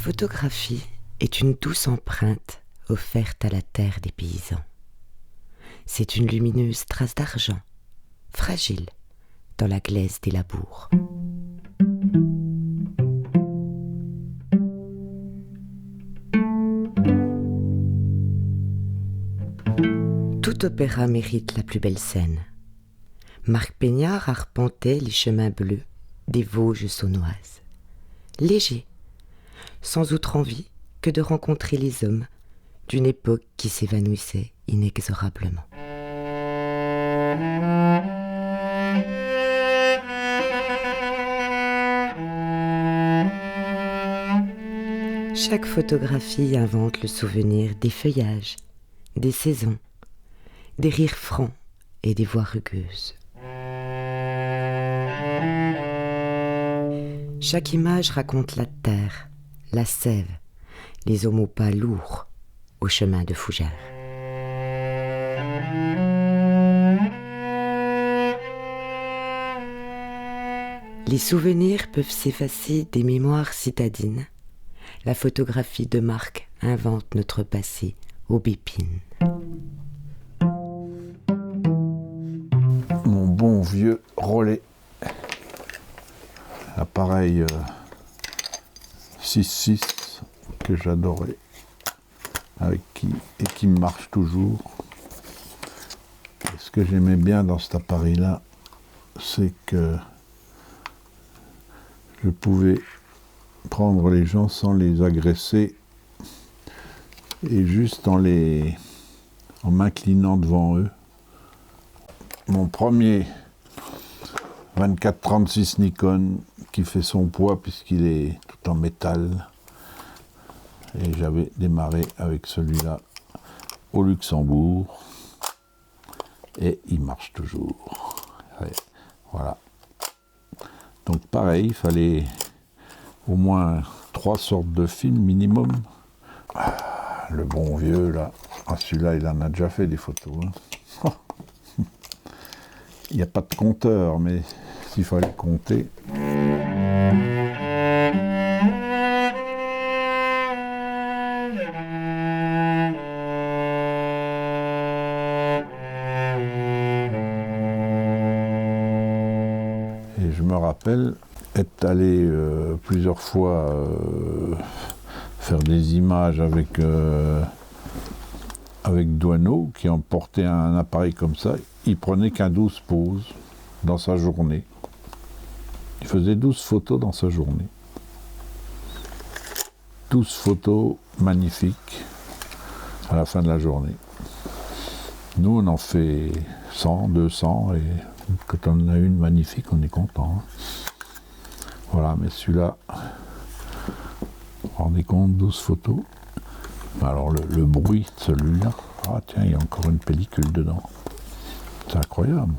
photographie est une douce empreinte offerte à la terre des paysans. C'est une lumineuse trace d'argent, fragile, dans la glaise des labours. Tout opéra mérite la plus belle scène. Marc Peignard arpentait les chemins bleus des Vosges saunoises. Léger, sans autre envie que de rencontrer les hommes d'une époque qui s'évanouissait inexorablement. Chaque photographie invente le souvenir des feuillages, des saisons, des rires francs et des voix rugueuses. Chaque image raconte la terre, la sève, les hommes au pas lourds au chemin de fougères. Les souvenirs peuvent s'effacer des mémoires citadines. La photographie de Marc invente notre passé aubépine. Mon bon vieux Rollet, appareil 6.6 que j'adorais, qui marche toujours. Et ce que j'aimais bien dans cet appareil-là, c'est que je pouvais prendre les gens sans les agresser et juste en m'inclinant devant eux. Mon premier 24-36 Nikon qui fait son poids puisqu'il est tout en métal. Et j'avais démarré avec celui-là au Luxembourg. Et il marche toujours. Ouais, voilà. Donc pareil, il fallait au moins 3 sortes de films minimum. Ah, le bon vieux là. Ah, celui-là, il en a déjà fait des photos. Hein. Il n'y a pas de compteur, mais s'il fallait compter. Et je me rappelle être allé plusieurs fois faire des images avec Doineau, qui emportait un appareil comme ça. Il prenait qu'un 12 poses dans sa journée. Il faisait 12 photos dans sa journée. 12 photos magnifiques à la fin de la journée. Nous, on en fait 100, 200, et quand on en a une magnifique, on est content. Hein. Voilà, mais celui-là, vous vous rendez compte, 12 photos. Alors le bruit de celui-là, ah tiens, il y a encore une pellicule dedans. C'est incroyable.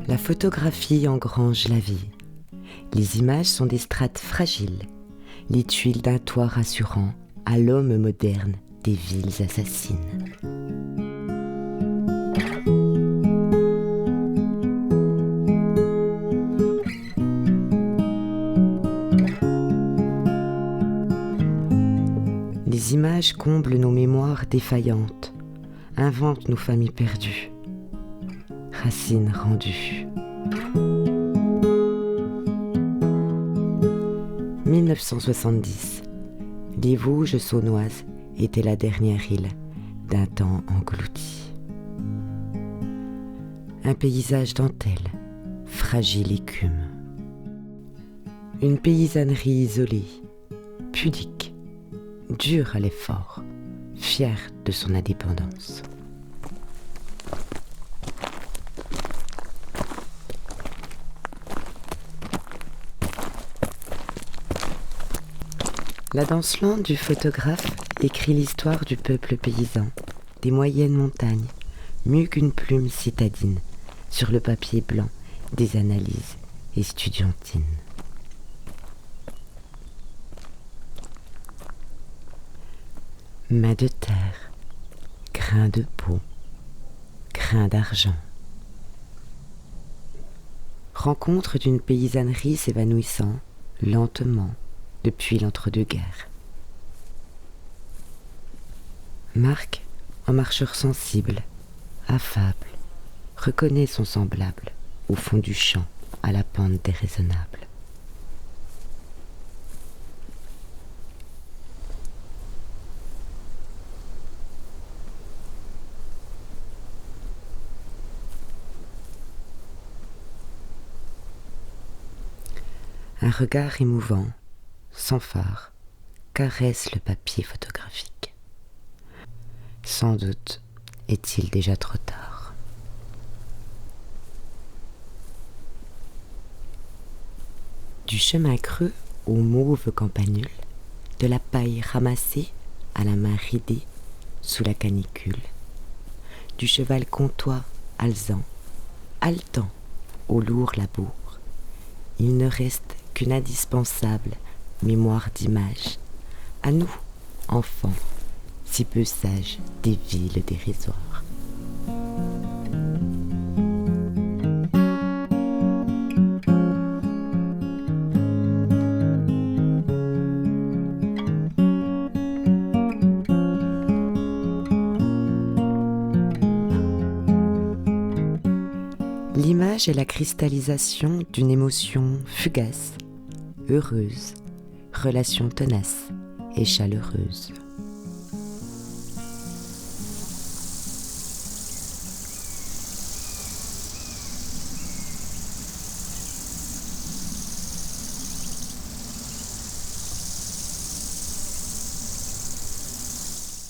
La photographie engrange la vie. Les images sont des strates fragiles, les tuiles d'un toit rassurant à l'homme moderne des villes assassines. Les images comblent nos mémoires défaillantes, inventent nos familles perdues. Racines rendues. 1970. Les Vosges saunoises étaient la dernière île d'un temps englouti. Un paysage dentelle, fragile écume. Une paysannerie isolée, pudique, dure à l'effort, fière de son indépendance. La danse lente du photographe écrit l'histoire du peuple paysan, des moyennes montagnes, mieux qu'une plume citadine, sur le papier blanc des analyses estudiantines. Main de terre, grain de peau, grain d'argent. Rencontre d'une paysannerie s'évanouissant lentement depuis l'entre-deux-guerres. Marc, en marcheur sensible, affable, reconnaît son semblable au fond du champ à la pente déraisonnable. Un regard émouvant, sans phare, caresse le papier photographique. Sans doute est-il déjà trop tard. Du chemin creux au mauve campanule, de la paille ramassée à la main ridée sous la canicule, du cheval comtois alezan, haletant au lourd labour, il ne reste qu'une indispensable mémoire d'image, à nous, enfants, si peu sages des villes dérisoires. L'image est la cristallisation d'une émotion fugace, heureuse, relation tenace et chaleureuse.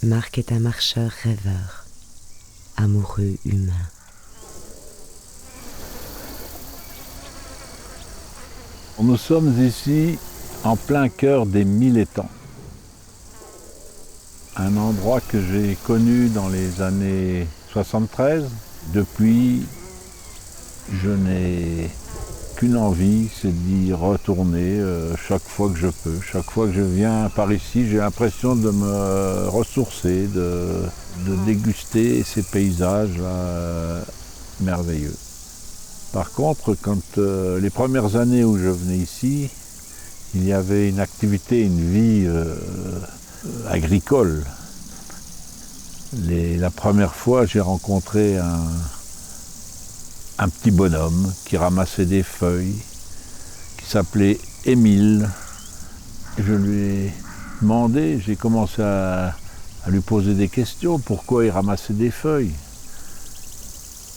Marc est un marcheur rêveur, amoureux humain. Nous sommes ici en plein cœur des 1000 étangs. Un endroit que j'ai connu dans les années 73. Depuis, je n'ai qu'une envie, c'est d'y retourner chaque fois que je peux. Chaque fois que je viens par ici, j'ai l'impression de me ressourcer, de déguster ces paysages merveilleux. Par contre, quand les premières années où je venais ici, il y avait une activité, une vie agricole. La première fois, j'ai rencontré un petit bonhomme qui ramassait des feuilles, qui s'appelait Émile. Je lui ai demandé, j'ai commencé à lui poser des questions, pourquoi il ramassait des feuilles.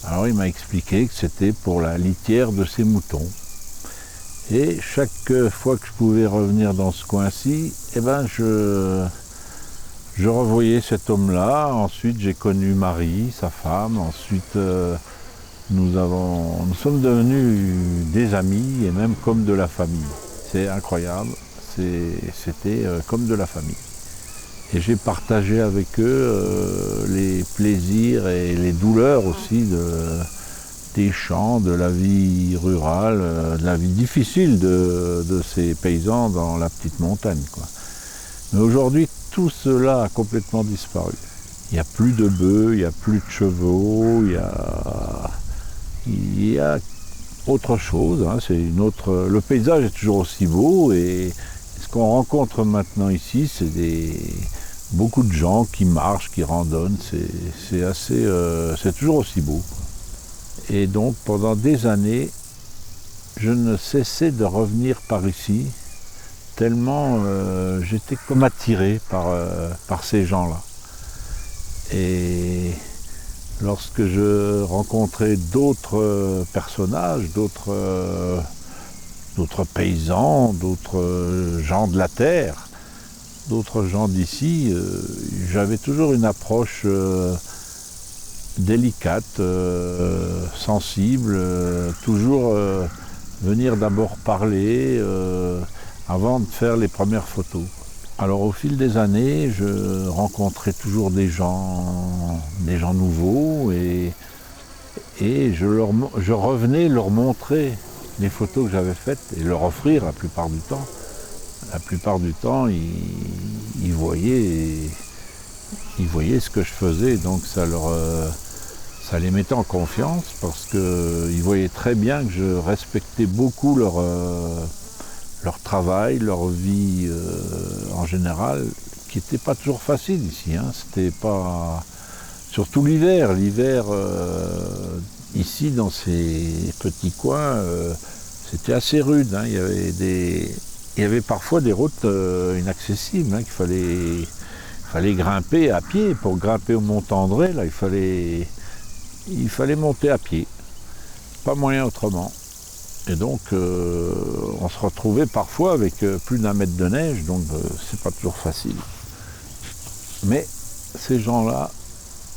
Alors il m'a expliqué que c'était pour la litière de ses moutons. Et chaque fois que je pouvais revenir dans ce coin-ci, eh ben je revoyais cet homme-là. Ensuite j'ai connu Marie, sa femme. Ensuite nous sommes devenus des amis et même comme de la famille. C'est incroyable, c'était comme de la famille. Et j'ai partagé avec eux les plaisirs et les douleurs aussi des champs, de la vie rurale, de la vie difficile de ces paysans dans la petite montagne, quoi. Mais aujourd'hui, tout cela a complètement disparu. Il n'y a plus de bœufs, il n'y a plus de chevaux, il y a autre chose, hein, le paysage est toujours aussi beau et ce qu'on rencontre maintenant ici, c'est beaucoup de gens qui marchent, qui randonnent, c'est toujours aussi beau. Et donc pendant des années, je ne cessais de revenir par ici, tellement j'étais comme attiré par ces gens-là. Et lorsque je rencontrais d'autres personnages, d'autres paysans, d'autres gens de la terre, d'autres gens d'ici, j'avais toujours une approche délicate, sensible, toujours venir d'abord parler avant de faire les premières photos. Alors au fil des années, je rencontrais toujours des gens nouveaux et je revenais leur montrer les photos que j'avais faites et leur offrir la plupart du temps. La plupart du temps, ils voyaient ils voyaient ce que je faisais, donc ça les mettait en confiance parce qu'ils voyaient très bien que je respectais beaucoup leur travail, leur vie en général, qui n'était pas toujours facile ici. Hein. C'était pas... Surtout l'hiver. L'hiver, ici, dans ces petits coins, c'était assez rude. Hein. Il y avait parfois des routes inaccessibles, hein, qu'il fallait grimper à pied. Pour grimper au Mont-André, là, il fallait monter à pied. Pas moyen autrement. Et donc, on se retrouvait parfois avec plus d'1 mètre de neige, donc c'est pas toujours facile. Mais ces gens-là,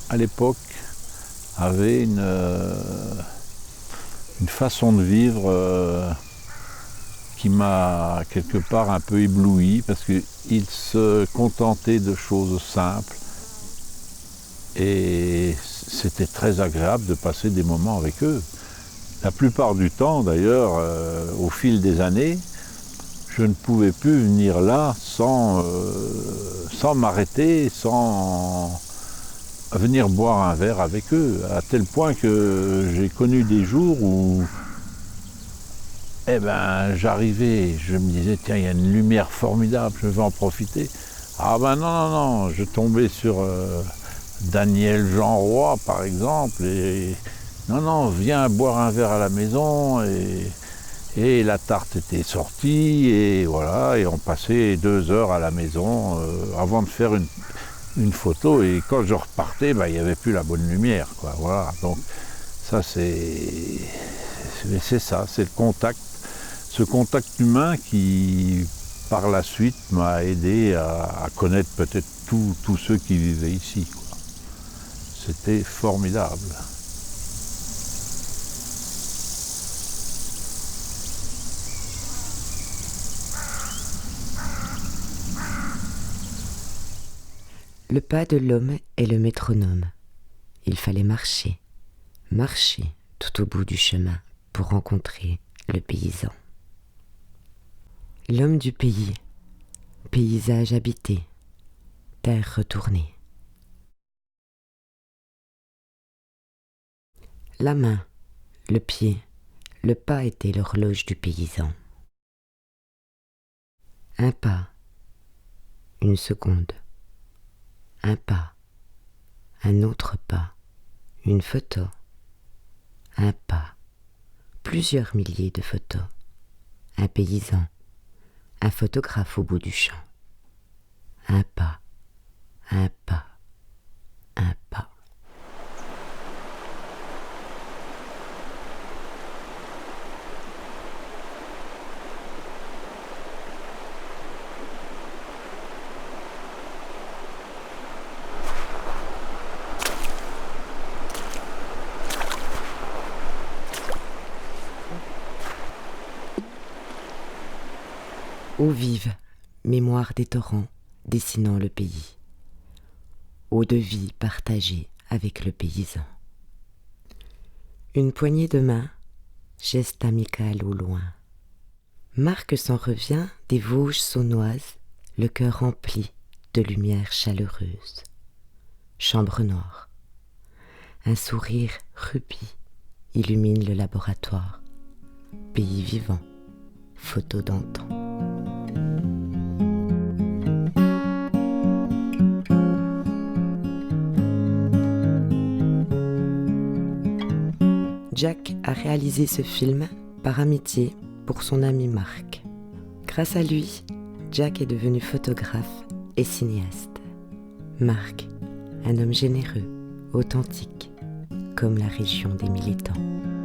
à l'époque, avaient une façon de vivre qui m'a quelque part un peu ébloui, parce qu'ils se contentaient de choses simples. Et c'était très agréable de passer des moments avec eux. La plupart du temps, d'ailleurs, au fil des années, je ne pouvais plus venir là sans m'arrêter, sans venir boire un verre avec eux, à tel point que j'ai connu des jours où j'arrivais, je me disais, tiens, il y a une lumière formidable, je vais en profiter. Ah ben non, je tombais sur Daniel Jean Roy, par exemple, et non, viens boire un verre à la maison, et la tarte était sortie, et voilà, et on passait 2 heures à la maison avant de faire une photo, et quand je repartais, il n'y avait plus la bonne lumière, quoi, voilà. Donc ça, c'est ça, c'est ce contact humain qui, par la suite, m'a aidé à connaître peut-être tous ceux qui vivaient ici, quoi. C'était formidable. Le pas de l'homme est le métronome. Il fallait marcher tout au bout du chemin pour rencontrer le paysan. L'homme du pays, paysage habité, terre retournée. La main, le pied, le pas était l'horloge du paysan. Un pas, une seconde. Un pas, un autre pas, une photo, un pas, plusieurs milliers de photos, un paysan, un photographe au bout du champ. Un pas, un pas, un pas. Eau vive, mémoire des torrents dessinant le pays. Eau de vie partagée avec le paysan. Une poignée de main, geste amical au loin. Marque s'en revient des Vosges saunoises, le cœur rempli de lumière chaleureuse. Chambre noire. Un sourire rubis illumine le laboratoire. Pays vivant, photo d'antan. Jack a réalisé ce film par amitié pour son ami Marc. Grâce à lui, Jack est devenu photographe et cinéaste. Marc, un homme généreux, authentique, comme la région des 1000 étangs.